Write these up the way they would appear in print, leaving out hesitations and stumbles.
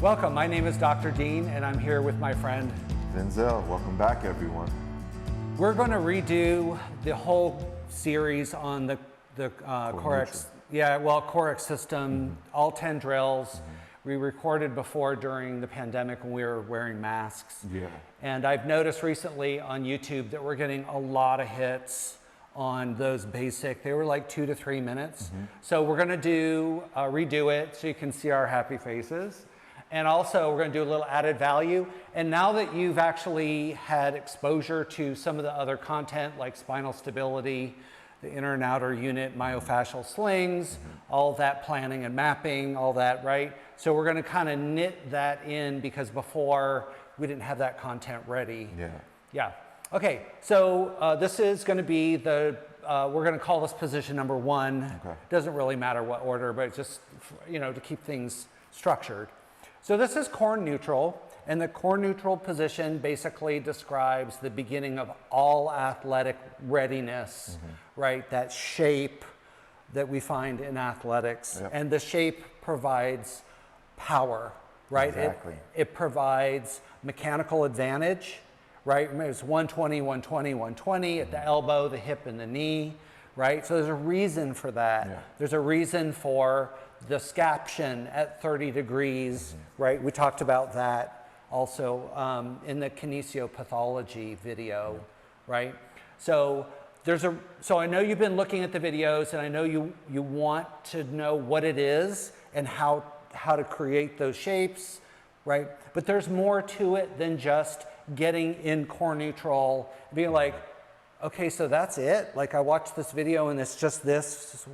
Welcome, my name is Dr. Dean and I'm here with my friend Denzel. Welcome back, everyone. We're going to redo the whole series on the CoreX system, all 10 drills. We recorded before during the pandemic when we were wearing masks. Yeah. And I've noticed recently on YouTube that we're getting a lot of hits on those basic. They were like 2 to 3 minutes. So we're going to redo it so you can see our happy faces. And also we're going to do a little added value. And now that you've actually had exposure to some of the other content like spinal stability, the inner and outer unit, myofascial slings, all that planning and mapping, all that, right? So we're going to kind of knit that in because before we didn't have that content ready. Yeah. Okay, so this is going to be we're going to call this position number 1. Okay. Doesn't really matter what order, but just, to keep things structured. So this is core neutral, and the core neutral position basically describes the beginning of all athletic readiness, right? That shape that we find in athletics. Yep. And the shape provides power, right? Exactly. It provides mechanical advantage, right? It's 120, 120, 120 at the elbow, the hip, and the knee, right? So there's a reason for that. Yeah. There's a reason for the scaption at 30 degrees, right? We talked about that also in the kinesiopathology video, right? So so I know you've been looking at the videos, and I know you want to know what it is and how to create those shapes, right? But there's more to it than just getting in core neutral, being like, okay, so that's it? Like I watched this video and it's just this.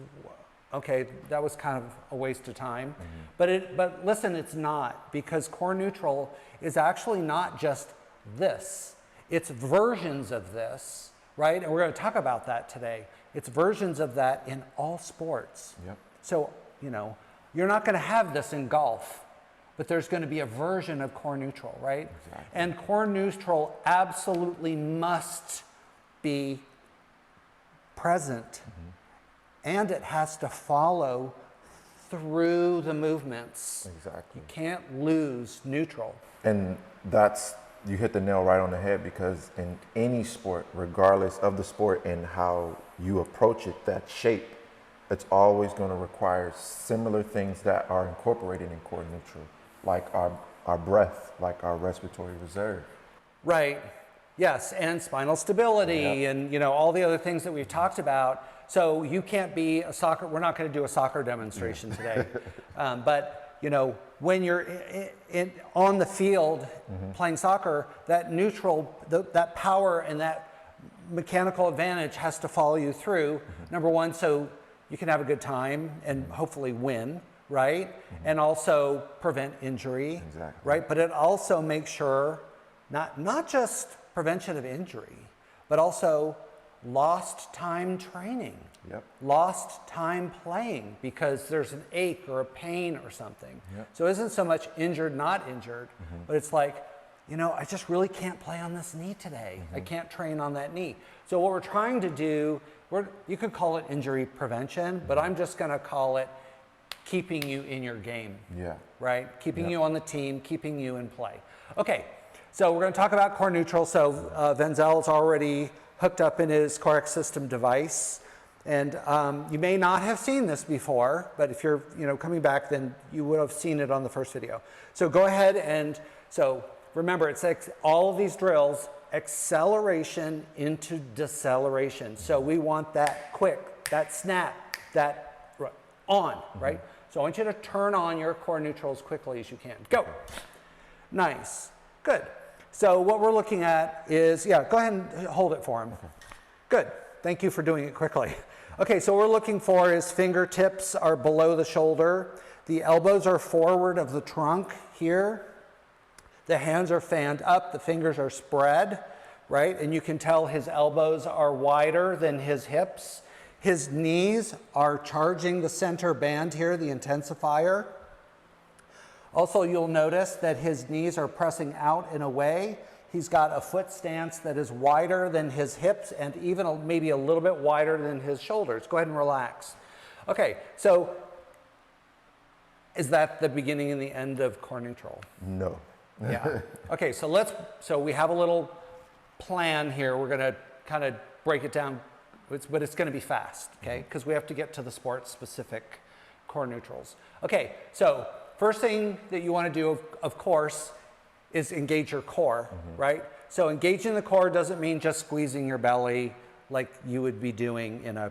Okay, that was kind of a waste of time. But listen, it's not, because core neutral is actually not just this. It's versions of this, right? And we're going to talk about that today. It's versions of that in all sports. Yep. So, you're not going to have this in golf, but there's going to be a version of core neutral, right? Exactly. And core neutral absolutely must be present. And it has to follow through the movements. Exactly. You can't lose neutral. And you hit the nail right on the head, because in any sport, regardless of the sport and how you approach it, that shape, it's always going to require similar things that are incorporated in core neutral, like our breath, like our respiratory reserve. Right. Yes, and spinal stability, and all the other things that we've talked about. So you can't be we're not going to do a soccer demonstration today, but when you're on the field playing soccer, that neutral, that power and that mechanical advantage has to follow you through. Number one, so you can have a good time and hopefully win, right? And also prevent injury, right? But it also makes sure not just prevention of injury, but also lost time training, lost time playing because there's an ache or a pain or something. So it isn't so much injured, not injured, but it's like, I just really can't play on this knee today. I can't train on that knee. So what we're trying to do, you could call it injury prevention, but I'm just going to call it keeping you in your game, right? Keeping you on the team, keeping you in play. Okay, so we're going to talk about core neutral. So Denzel's already hooked up in his CoreX system device. And you may not have seen this before, but if you're coming back, then you would have seen it on the first video. So go ahead so remember, it's all of these drills, acceleration into deceleration. So we want that quick, that snap, that on, right? So I want you to turn on your core neutral as quickly as you can. Go. Nice. Good. So what we're looking at is, go ahead and hold it for him. Good. Thank you for doing it quickly. Okay, so what we're looking for is fingertips are below the shoulder. The elbows are forward of the trunk here. The hands are fanned up. The fingers are spread, right? And you can tell his elbows are wider than his hips. His knees are charging the center band here, the intensifier. Also, you'll notice that his knees are pressing out and away. He's got a foot stance that is wider than his hips and even maybe a little bit wider than his shoulders. Go ahead and relax. Okay, so Is that the beginning and the end of core neutral? No. Yeah. Okay, so we have a little plan here. We're going to kind of break it down, but it's going to be fast, okay? Because we have to get to the sport-specific core neutrals. Okay, so first thing that you want to do, of course, is engage your core, right? So engaging the core doesn't mean just squeezing your belly like you would be doing in a,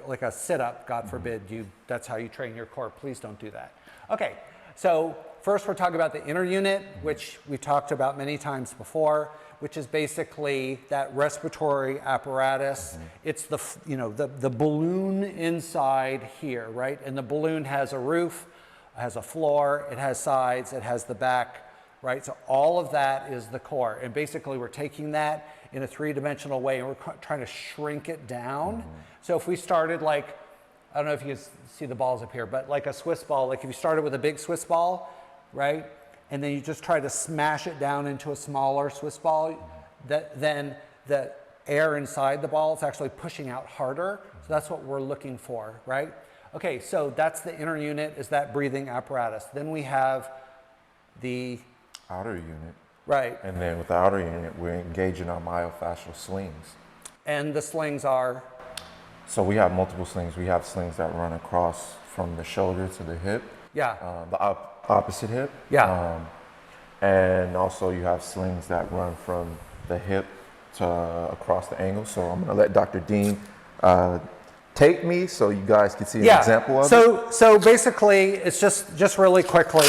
like a sit-up, God forbid, that's how you train your core. Please don't do that. Okay, so first we're talking about the inner unit, which we talked about many times before, which is basically that respiratory apparatus. It's the, the balloon inside here, right? And the balloon has a roof, has a floor, it has sides, it has the back, right? So all of that is the core. And basically we're taking that in a three-dimensional way and we're trying to shrink it down. So if we started like, I don't know if you see the balls up here, but like a Swiss ball, like if you started with a big Swiss ball, right? And then you just try to smash it down into a smaller Swiss ball, then the air inside the ball is actually pushing out harder. So that's what we're looking for, right? Okay, so that's the inner unit, is that breathing apparatus. Then we have the outer unit. Right. And then with the outer unit, we're engaging our myofascial slings. And the slings are? So we have multiple slings. We have slings that run across from the shoulder to the hip. Yeah. The opposite hip. Yeah. And also you have slings that run from the hip to across the ankle. So I'm going to let Dr. Dean take me so you guys can see an example of it. So basically, it's just really quickly,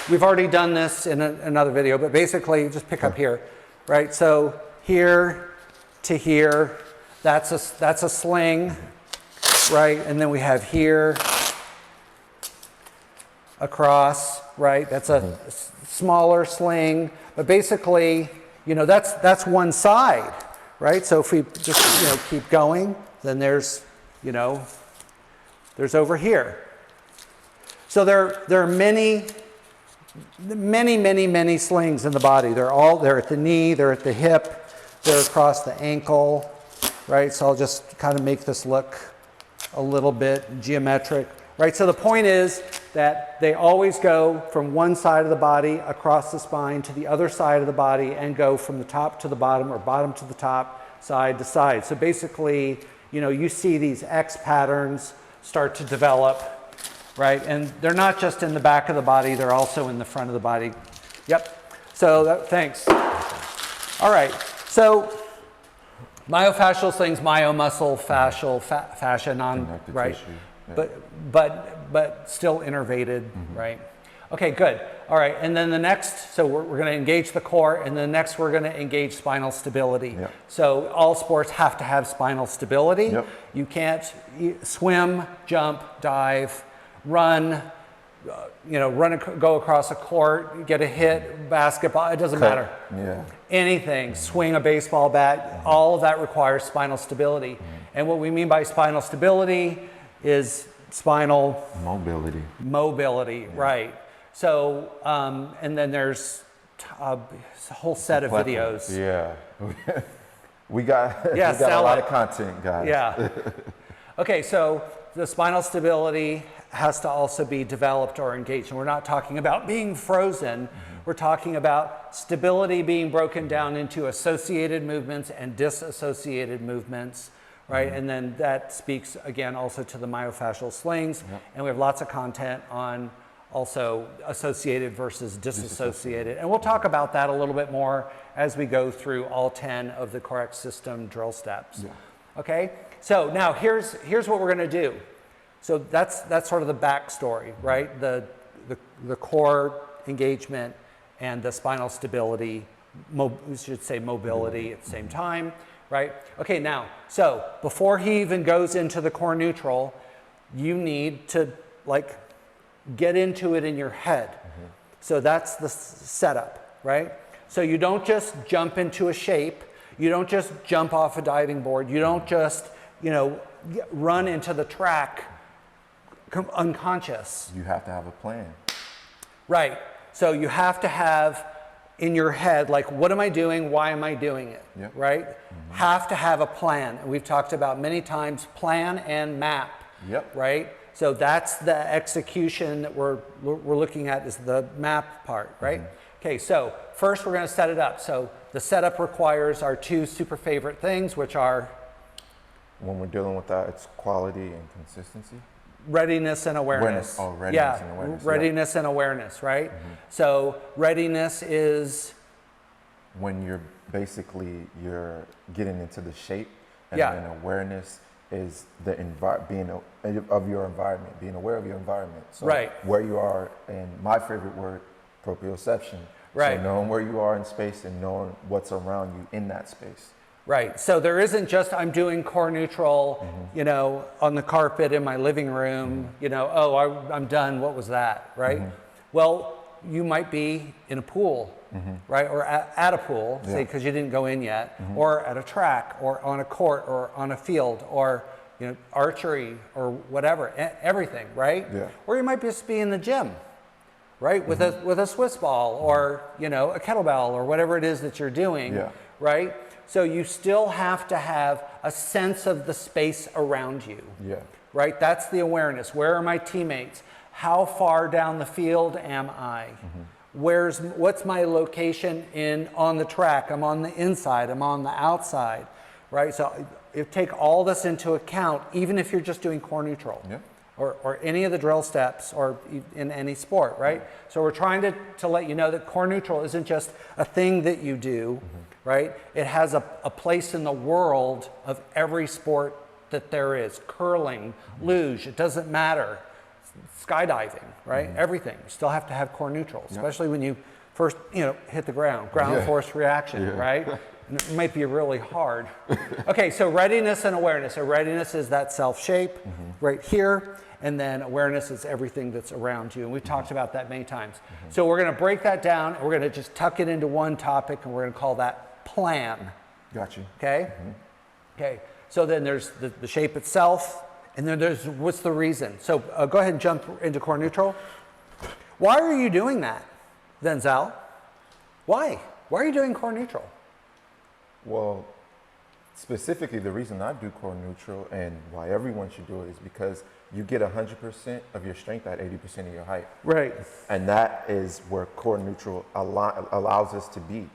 we've already done this in another video, but basically just pick up here, right? So here to here, that's a sling, right? And then we have here across, right? That's a smaller sling, but basically, that's one side, right? So if we just, keep going, then there's over here. So there are many slings in the body. They're at the knee, they're at the hip, they're across the ankle, right? So I'll just kind of make this look a little bit geometric, right? So the point is that they always go from one side of the body across the spine to the other side of the body and go from the top to the bottom or bottom to the top, side to side. So basically, you see these X patterns start to develop, right? And they're not just in the back of the body, they're also in the front of the body. Yep. So thanks. All right. So myofascial slings, myomuscle, fascia, right? Tissue, yeah. But still innervated, right? Okay, good. All right, and then the next, so we're going to engage the core, and then next we're going to engage spinal stability. Yep. So all sports have to have spinal stability. Yep. You can't swim, jump, dive, run, go across a court, get a hit, basketball, it doesn't matter. Yeah. Anything, swing a baseball bat, all of that requires spinal stability. And what we mean by spinal stability is spinal mobility, right? So, and then there's a whole set of videos. Yeah. we got a lot of content, guys. Yeah. Okay, so the spinal stability has to also be developed or engaged. And we're not talking about being frozen. We're talking about stability being broken down into associated movements and disassociated movements, right? And then that speaks, again, also to the myofascial slings. And we have lots of content on also associated versus disassociated. And we'll talk about that a little bit more as we go through all 10 of the correct system drill steps. Yeah. Okay, so now here's what we're going to do. So that's sort of the backstory, right? The core engagement and the spinal stability, we should say mobility at the same time, right? Okay, now, so before he even goes into the core neutral, you need to get into it in your head. So that's the setup, right? So you don't just jump into a shape, you don't just jump off a diving board, you don't just, run into the track unconscious. You have to have a plan. Right. So you have to have in your head, what am I doing? Why am I doing it? Yep. Right? Have to have a plan. And we've talked about many times plan and map. Yep. Right? So that's the execution that we're looking at, is the map part, right? Okay, so first we're going to set it up. So the setup requires our two super favorite things, which are When we're dealing with that, it's quality and consistency. readiness and awareness. Oh, readiness and awareness. Readiness and awareness, right? So readiness is When you're getting into the shape, and Yeah. then awareness is being of your environment, being aware of your environment. So Right. where you are, and my favorite word, proprioception. Right. So knowing where you are in space and knowing what's around you in that space. right. So there isn't just I'm doing core neutral, you know, on the carpet in my living room, you know, oh, I'm done. What was that, right? Well, you might be in a pool, right? Or at a pool, say, because you didn't go in yet, or at a track, or on a court, or on a field, or, you know, archery, or whatever, everything, right? Yeah. Or you might just be in the gym, right? With a Swiss ball, or, you know, a kettlebell, or whatever it is that you're doing, Yeah. right? So you still have to have a sense of the space around you, Yeah. right? That's the awareness. Where are my teammates? How far down the field am I? What's my location on the track? I'm on the inside, I'm on the outside, right? So you take all this into account, even if you're just doing core neutral. Yeah. Or any of the drill steps, or in any sport, right? So we're trying to let you know that core neutral isn't just a thing that you do, right? It has a place in the world of every sport that there is. Curling, luge, it doesn't matter. Skydiving, right? Everything. You still have to have core neutral, especially when you first, you know, hit the ground. Ground force reaction, right? And it might be really hard. Okay, so readiness and awareness. So readiness is that self shape right here, and then awareness is everything that's around you. And we've talked about that many times. So we're going to break that down, and we're going to just tuck it into one topic, and we're going to call that plan. Got you. Okay? Okay, so then there's the shape itself, and then there's what's the reason. So go ahead and jump into core neutral. Why are you doing that, then, Zal? Why? Why are you doing core neutral? Well, specifically, the reason I do core neutral and why everyone should do it is because you get 100% of your strength at 80% of your height. Right. And that is where core neutral allows us to be.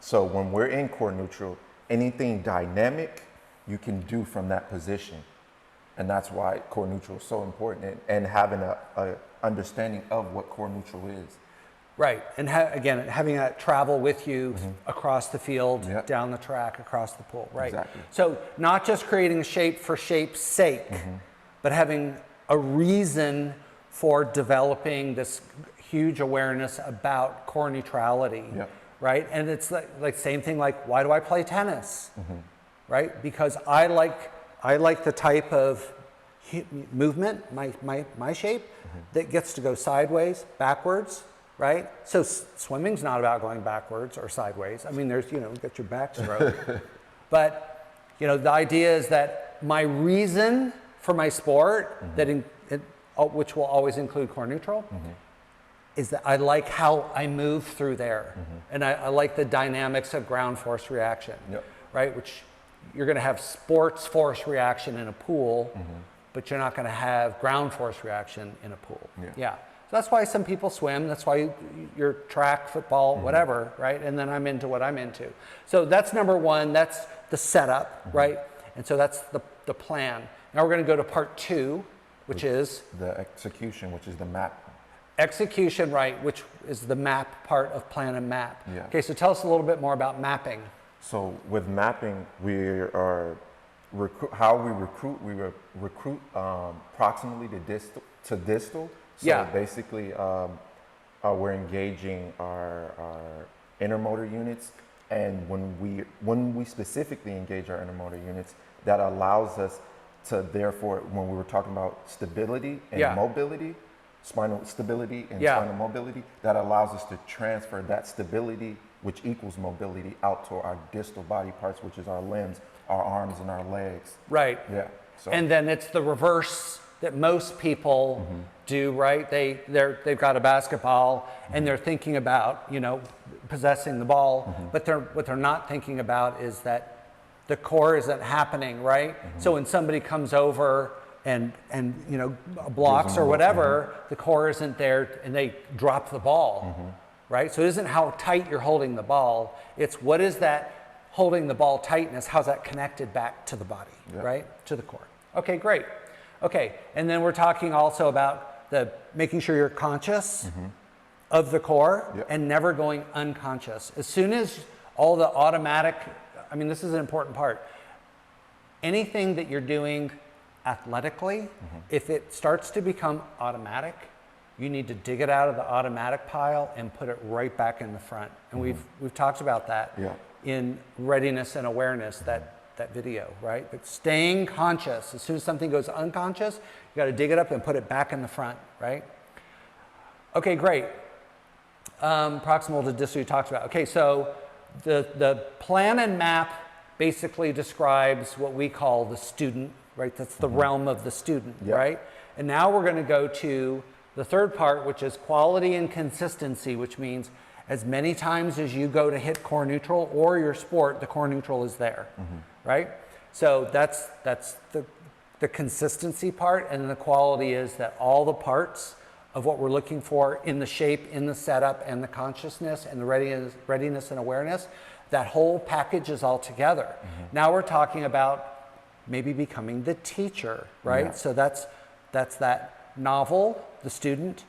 So when we're in core neutral, anything dynamic you can do from that position. And that's why core neutral is so important, and having a understanding of what core neutral is. Right, and again, having that travel with you across the field, Yep. down the track, across the pool, right? Exactly. So not just creating a shape for shape's sake, but having a reason for developing this huge awareness about core neutrality, Yep. right? And it's like same thing, like, why do I play tennis, right? Because I like the type of movement, my shape, that gets to go sideways, backwards, right? So swimming's not about going backwards or sideways. I mean, there's, you know, you got your backstroke. But, you know, the idea is that my reason for my sport, which will always include core neutral, is that I like how I move through there. And I like the dynamics of ground force reaction, right? Which you're going to have sports force reaction in a pool, but you're not going to have ground force reaction in a pool. Yeah. So that's why some people swim. That's why you're track, football, whatever, right? And then I'm into what I'm into. So that's number one. That's the setup, right? And so that's the plan. Now we're going to go to part two, which is the execution, which is the map. Execution, right, which is the map part of plan and map. Yeah. Okay, so tell us a little bit more about mapping. So with mapping, we are how we recruit. We recruit proximally to distal. So basically, we're engaging our intermotor units, and when we specifically engage our intermotor units, that allows us to, therefore, when we were talking about stability and mobility, spinal stability and spinal mobility, that allows us to transfer that stability, which equals mobility, out to our distal body parts, which is our limbs, our arms, and our legs. Right. Yeah. So. And then it's the reverse that most people do, right? They've got a basketball and they're thinking about, you know, possessing the ball, but what they're not thinking about is that the core isn't happening, right? So when somebody comes over and you know, blocks or whatever, the core isn't there and they drop the ball, right? So it isn't how tight you're holding the ball, it's what is that holding the ball tightness, how's that connected back to the body, right? To the core. Okay, great. Okay, and then we're talking also about the making sure you're conscious of the core and never going unconscious. As soon as all the automatic, I mean, this is an important part. Anything that you're doing athletically, if it starts to become automatic, you need to dig it out of the automatic pile and put it right back in the front. And we've talked about that in readiness and awareness, that video, right? But staying conscious, as soon as something goes unconscious, you got to dig it up and put it back in the front, right? Okay, great. Proximal to distal you talked about. Okay, so the plan and map basically describes what we call the student, right? That's the realm of the student, right? And now we're going to go to the third part, which is quality and consistency, which means as many times as you go to hit core neutral or your sport, the core neutral is there, right? So that's the consistency part, and the quality is that all the parts of what we're looking for in the shape, in the setup, and the consciousness, and the readiness and awareness, that whole package is all together. Now we're talking about maybe becoming the teacher, right? So that's that novel, the student.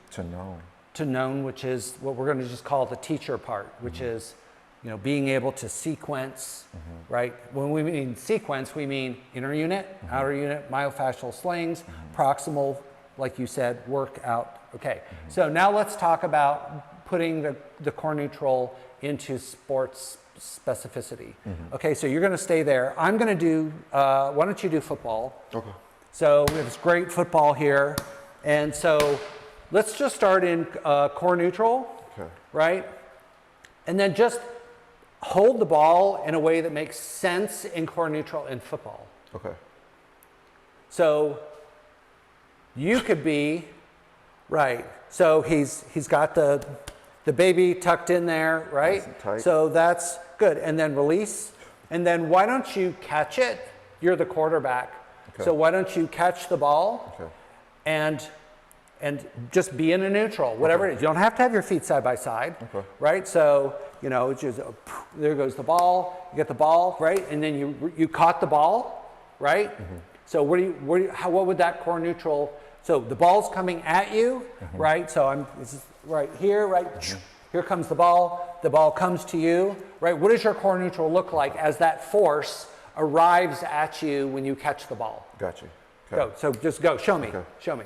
To known, which is what we're going to just call the teacher part, which is, you know, being able to sequence, right? When we mean sequence, we mean inner unit, outer unit, myofascial slings, proximal, like you said, work out. Okay, so now let's talk about putting the core neutral into sports specificity. Okay, so you're going to stay there. I'm going to do, why don't you do football? Okay. So we have this great football here. And so let's just start in core neutral, right? And then just hold the ball in a way that makes sense in core neutral in football. Okay. So you could be, right, so he's got the baby tucked in there, right? Nice and tight. So that's good. And then release. And then why don't you catch it? You're the quarterback. Okay. So why don't you catch the ball and just be in a neutral, whatever it is. You don't have to have your feet side by side, right? So, you know, it's just, there goes the ball, you get the ball, right? And then you caught the ball, right? So what would that core neutral, so the ball's coming at you, right? So this is right here, right? Here comes the ball comes to you, right? What does your core neutral look like as that force arrives at you when you catch the ball? Got you. Go, so just go, show me, show me.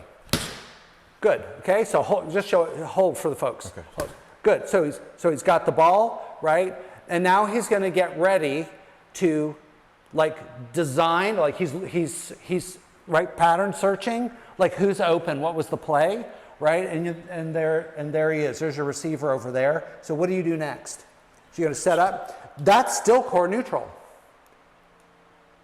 Good, okay, so hold for the folks. Hold. Good, so he's got the ball, right? And now he's gonna get ready to like design, like he's right, pattern searching, like who's open, what was the play, right? And there he is, there's your receiver over there. So what do you do next? So you're gonna set up, that's still core neutral,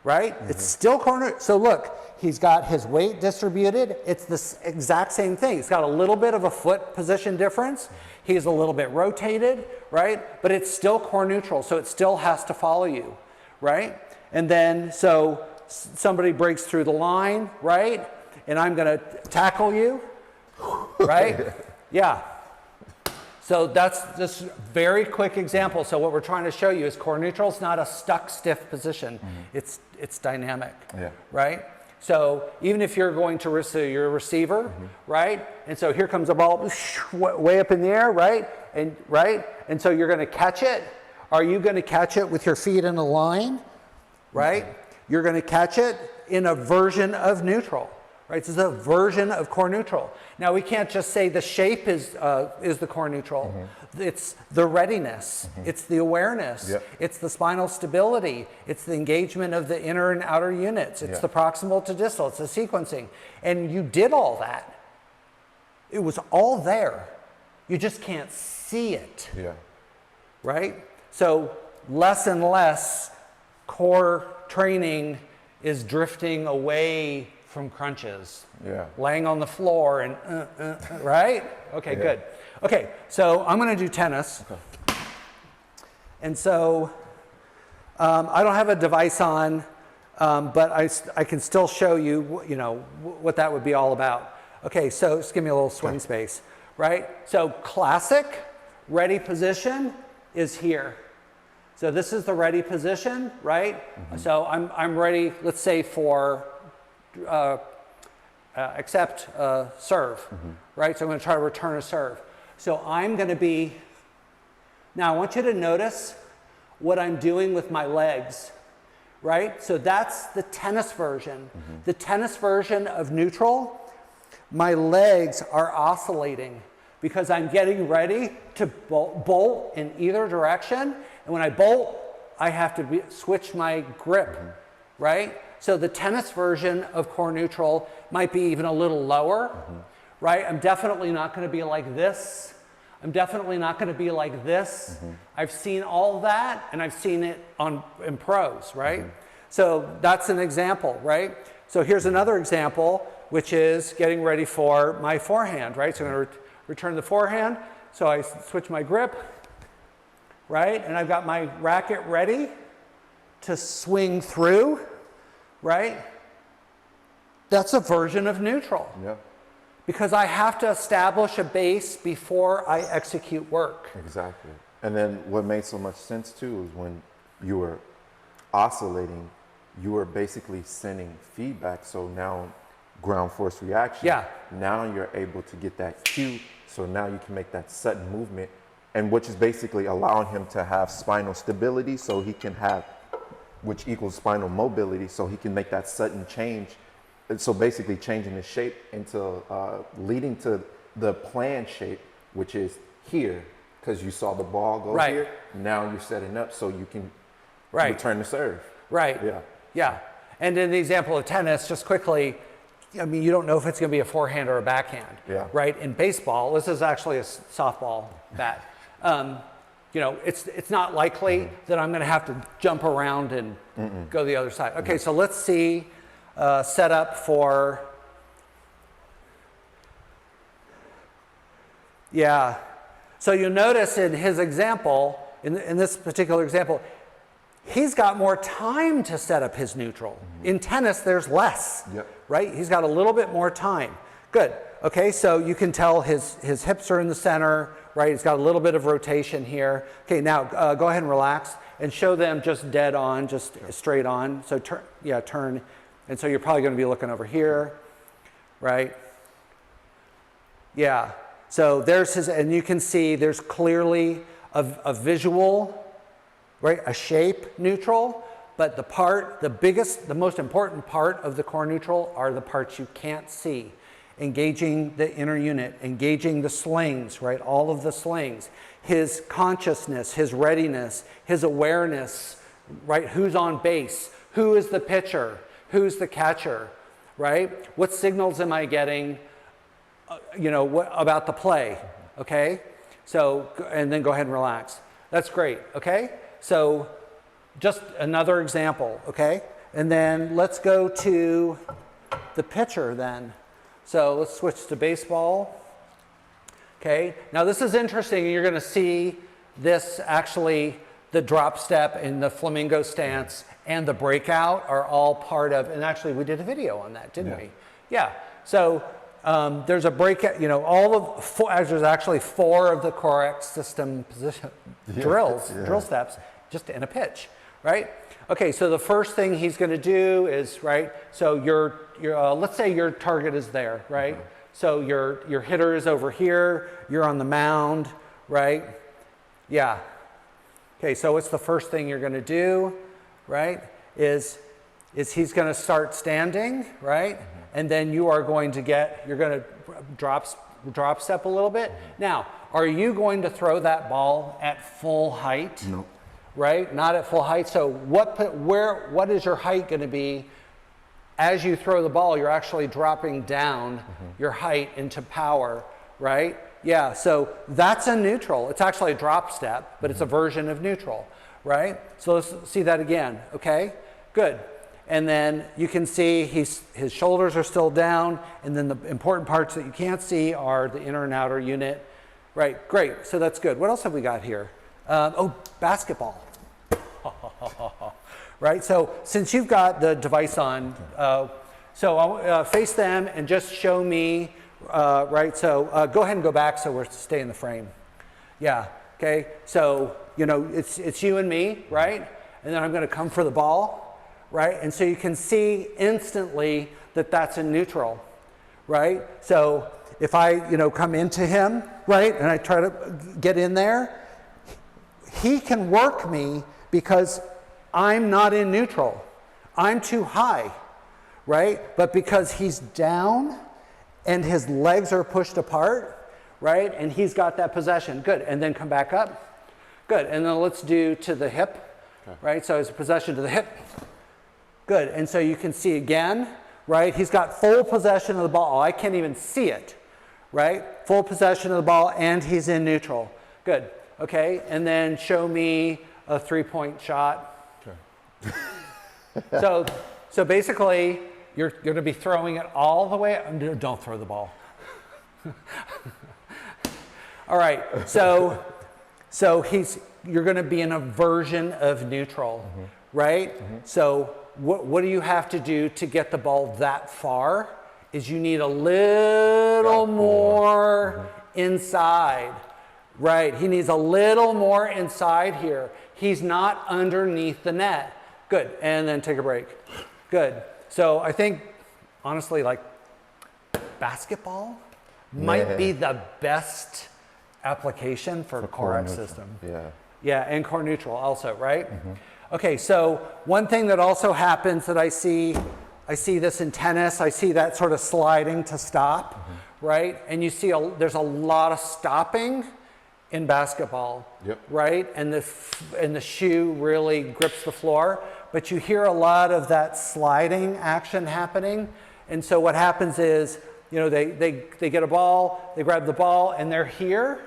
right? It's still core neutral. So look, he's got his weight distributed. It's the exact same thing. He's got a little bit of a foot position difference. He's a little bit rotated, right? But it's still core neutral, so it still has to follow you, right? And then, so somebody breaks through the line, right? And I'm gonna tackle you, right? Yeah. So that's just a very quick example. So what we're trying to show you is core neutral is not a stuck, stiff position. It's dynamic, right? So even if you're going to receive, you're a receiver, right? And so here comes the ball way up in the air, right? And so you're going to catch it. Are you going to catch it with your feet in a line, right? You're going to catch it in a version of neutral, right? This is a version of core neutral. Now we can't just say the shape is the core neutral. It's the readiness. It's the awareness. It's the spinal stability. It's the engagement of the inner and outer units. It's the proximal to distal. It's the sequencing. And you did all that. It was all there. You just can't see it. Right? So less and less core training is drifting away from crunches, laying on the floor and right? Okay, good. Okay, so I'm going to do tennis. And so I don't have a device on, but I can still show you, you know, what that would be all about. Okay, so just give me a little swing space, right? So classic ready position is here. So this is the ready position, right? So I'm ready, let's say for accept serve, right? So I'm going to try to return a serve. So I'm going to be, now I want you to notice what I'm doing with my legs, right? So that's the tennis version. The tennis version of neutral, my legs are oscillating because I'm getting ready to bolt in either direction. And when I bolt, I have to switch my grip, right? So the tennis version of core neutral might be even a little lower, right? I'm definitely not going to be like this. I'm definitely not going to be like this. I've seen all that, and I've seen it in pros, right? So that's an example, right? So here's another example, which is getting ready for my forehand, right? So I'm going to return the forehand. So I switch my grip, right? And I've got my racket ready to swing through, right? That's a version of neutral. Yeah. Because I have to establish a base before I execute work. Exactly. And then what made so much sense too is when you were oscillating, you were basically sending feedback. So now ground force reaction. Yeah. Now you're able to get that cue. So now you can make that sudden movement, and which is basically allowing him to have spinal stability, so he can have, which equals spinal mobility, so he can make that sudden change. And so basically changing the shape into leading to the planned shape, which is here, because you saw the ball go here. Now you're setting up so you can return the serve. Right. Yeah. Yeah. And in the example of tennis, just quickly, I mean, you don't know if it's going to be a forehand or a backhand, right? In baseball, this is actually a softball bat. You know, it's not likely that I'm going to have to jump around and go the other side. Okay, so let's see setup for, So you'll notice in his example, in this particular example, he's got more time to set up his neutral. In tennis, there's less, right? He's got a little bit more time. Good. Okay, so you can tell his hips are in the center, right? He's got a little bit of rotation here. Okay, now go ahead and relax and show them just dead on, just straight on. So turn. And so you're probably going to be looking over here, right? Yeah. So there's his, and you can see there's clearly a visual, right? A shape neutral, but the most important part of the core neutral are the parts you can't see. Engaging the inner unit, engaging the slings, right? All of the slings. His consciousness, his readiness, his awareness, right? Who's on base? Who is the pitcher? Who's the catcher, right? What signals am I getting, about the play, okay? So, and then go ahead and relax. That's great, okay? So just another example, okay? And then let's go to the pitcher then. So let's switch to baseball. Okay, now this is interesting. You're going to see this actually, the drop step and the flamingo stance and the breakout are all part of, and actually we did a video on that, didn't we? Yeah, so there's a breakout, there's actually 4 of the Corex system position drill steps just in a pitch, right? Okay, so the first thing he's going to do is, right, so let's say your target is there, right? So your hitter is over here, you're on the mound, right? Yeah. Okay, so what's the first thing you're going to do, right? Is he's going to start standing, right? And then you're going to drop step a little bit. Now, are you going to throw that ball at full height? No. Right? Not at full height. So what is your height going to be as you throw the ball? You're actually dropping down your height into power, right? Yeah, so that's a neutral. It's actually a drop step, but it's a version of neutral, right? So let's see that again, okay? Good. And then you can see his shoulders are still down, and then the important parts that you can't see are the inner and outer unit. Right, great, so that's good. What else have we got here? Basketball. right? So since you've got the device on, so I'll face them and just show me, right? So go ahead and go back so we're staying in the frame. Yeah, okay. So, you know, it's you and me, right? And then I'm going to come for the ball, right? And so you can see instantly that that's in neutral, right? So if I, you know, come into him, right, and I try to get in there, he can work me because I'm not in neutral. I'm too high, right? But because he's down and his legs are pushed apart, right, and he's got that possession, good. And then come back up, good. And then let's do to the hip, right? So it's a possession to the hip, good. And so you can see again, right, he's got full possession of the ball. I can't even see it, right? Full possession of the ball and he's in neutral, good. Okay, and then show me a three-point shot. Okay. So basically, you're going to be throwing it all the way. Don't throw the ball. All right. So you're going to be in a version of neutral, right? So what do you have to do to get the ball that far? Is you need a little more inside. Right, he needs a little more inside here. He's not underneath the net. Good, and then take a break. Good. So I think, honestly, like basketball might be the best application for core system. Yeah. Yeah, and core neutral also, right? Okay, so one thing that also happens that I see this in tennis, I see that sort of sliding to stop, right? And you see there's a lot of stopping in basketball, right? And the shoe really grips the floor, but you hear a lot of that sliding action happening. And so what happens is, you know, they get a ball, they grab the ball, and they're here,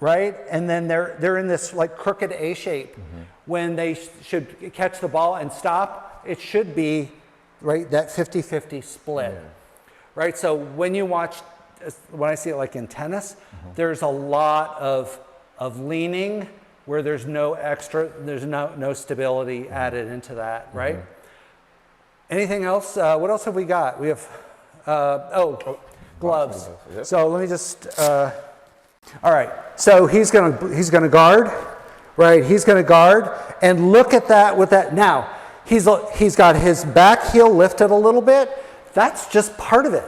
right? And then they're in this like crooked A shape. When they should catch the ball and stop, it should be, right, that 50-50 split, right? So when I see it like in tennis, there's a lot of leaning where there's no stability added into that, right? Anything else? What else have we got? We have, gloves. So let me just, all right. So he's gonna guard, right? He's gonna guard, and look at that with that. Now, he's got his back heel lifted a little bit. That's just part of it.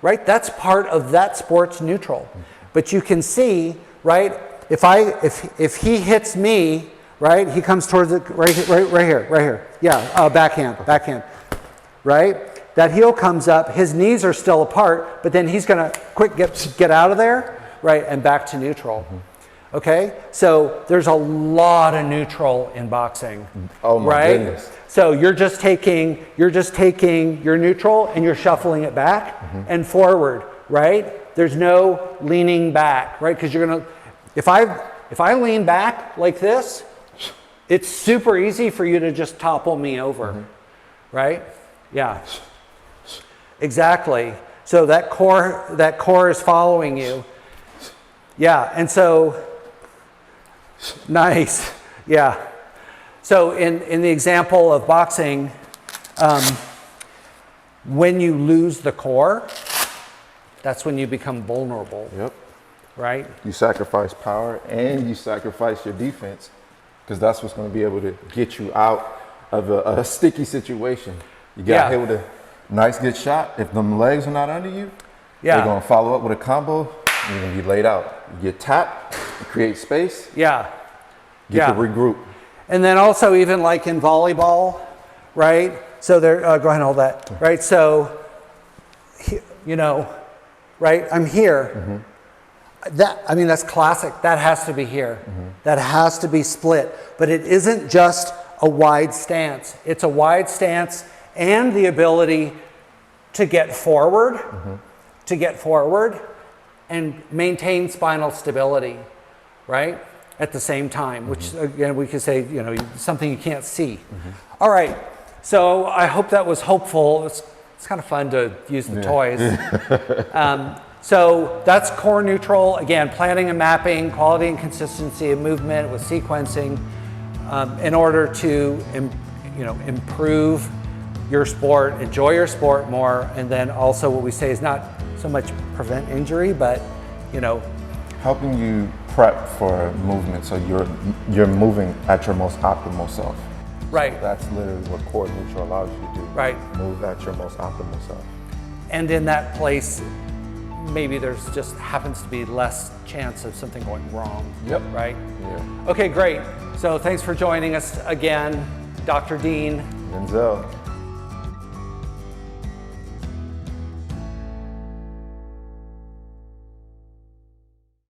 Right? That's part of that sports neutral. But you can see, right, if he hits me, right, he comes towards it right here. Yeah, backhand, right? That heel comes up, his knees are still apart, but then he's gonna quick get out of there, right, and back to neutral. Okay? So there's a lot of neutral in boxing. Oh my goodness. So you're just taking your neutral and you're shuffling it back and forward, right? There's no leaning back, right? Because you're gonna, if I lean back like this, it's super easy for you to just topple me over, right? Yeah, exactly. So that core is following you. Yeah, and so, nice, yeah. So in the example of boxing, when you lose the core, that's when you become vulnerable. Yep. Right? You sacrifice power and you sacrifice your defense because that's what's going to be able to get you out of a sticky situation. You got hit with a nice good shot. If them legs are not under you, they're going to follow up with a combo. You're going to be laid out. You get tapped, you create space. Yeah. Get to regroup. And then also even like in volleyball, right? So there, go ahead and hold that, right? So, you know, right, I'm here. That's classic. That has to be here. That has to be split. But it isn't just a wide stance. It's a wide stance and the ability to get forward, and maintain spinal stability, right? At the same time, which again, we could say, you know, something you can't see. All right, so I hope that was hopeful. It's kind of fun to use the toys. So that's core neutral. Again, planning and mapping, quality and consistency of movement with sequencing. in order to improve your sport, enjoy your sport more, and then also what we say is not so much prevent injury, but helping you prep for movement, so you're moving at your most optimal self. Right. So that's literally what core neutral allows you to do. Right. Move at your most optimal self. And in that place, maybe there's just happens to be less chance of something going wrong. Yep. Right? Yeah. Okay, great. So thanks for joining us again, Dr. Dean. Denzel.